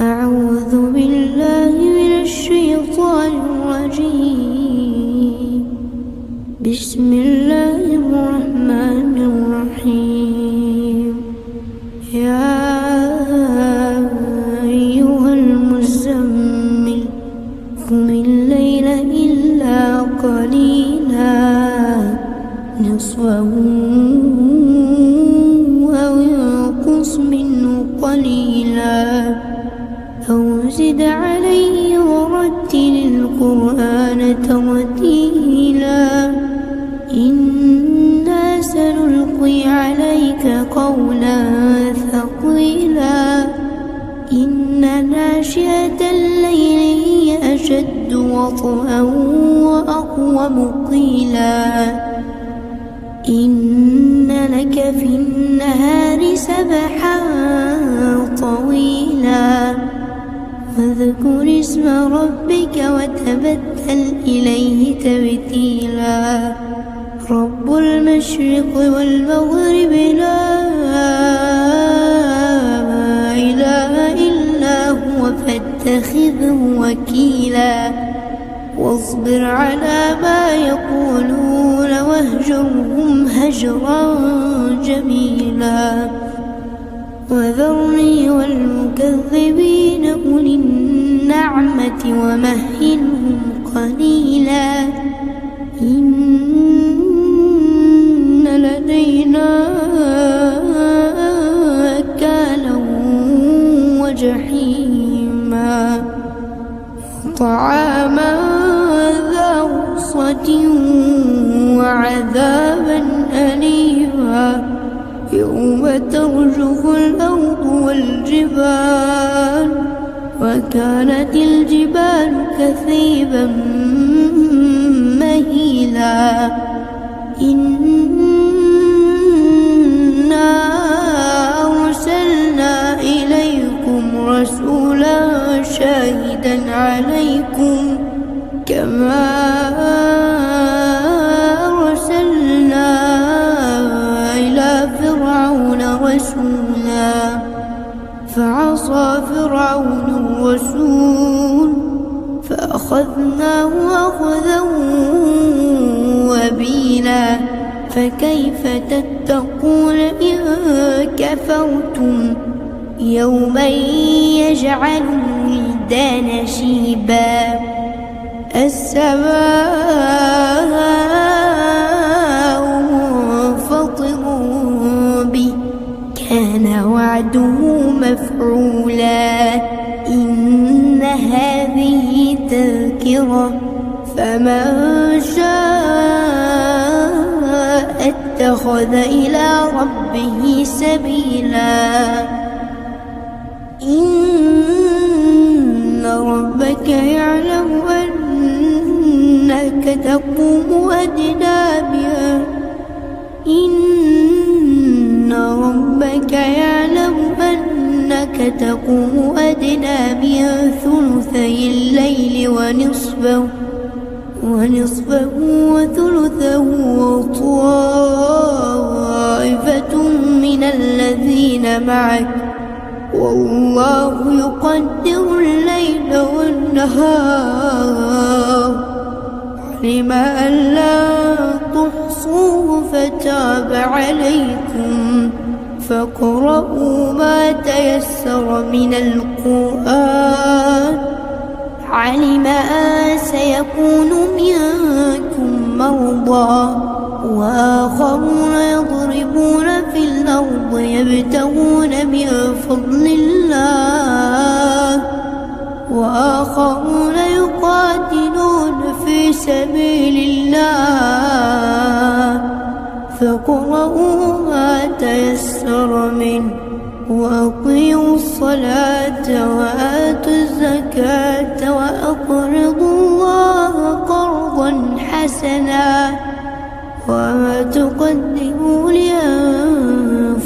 أعوذ بالله من الشيطان الرجيم. بسم الله الرحمن الرحيم. يا أيها المزمل قم الليل إلا قليلا نصفه أو انقص منه قليلا أو زد عليه ورتل القرآن ترتيلا إنا سنلقي عليك قولا ثقيلا إن ناشئة الليل هي أشد وطئا وأقوم قيلا إن لك في النهار سبحا طويلا واذكر اسم ربك وتبتل إليه تبتيلا رب المشرق والمغرب لا إله إلا هو فاتخذه وكيلا واصبر على ما يقولون واهجرهم هجرا جميلا وذرني والمكذبين أولي النعمة ومهلهم قليلا إن لدينا أكالا وجحيما وطعاما ذا غصة وعذابا أليما يوم ترجف الأرض والجبال وكانت الجبال كثيبا مهيلا إنا أرسلنا إليكم رسولا شاهدا عليكم كما أرسلنا إلى فرعون رسولا فعصى فرعون الرسول فأخذناه أخذا وبيلا فكيف تتقون إن كفرتم يوما يجعل الولدان شيبا السماء منفطر به كان وعده مفعولا إن هذه تذكرة فمن شاء اتخذ إلى ربه سبيلا إن ربك يعلم أنك تقوم أدنى بها إن ربك يعلم أنك تقوم أدنى بها ثلثي الليل ونصفه وثلثه وطائفة من الذين معك والله يقدر الليل والنهار علم أن لا تحصوه فتاب عليكم فاقرؤوا ما تيسر من القرآن علم أن سيكون منكم مرضى وآخرون يضربون في الأرض يبتغون من فضل الله وآخرون يقاتلون في سبيل الله فاقرؤوا ما تيسر منه وأقيموا الصلاة وآتوا الزكاة وأقرضوا الله قرضا حسنا وما تقدموا لأنفسكم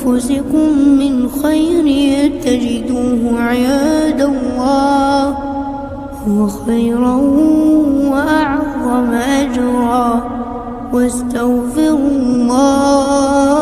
من خير تجدوه عند الله هو خيرا وأعظم أجرا واستغفروا الله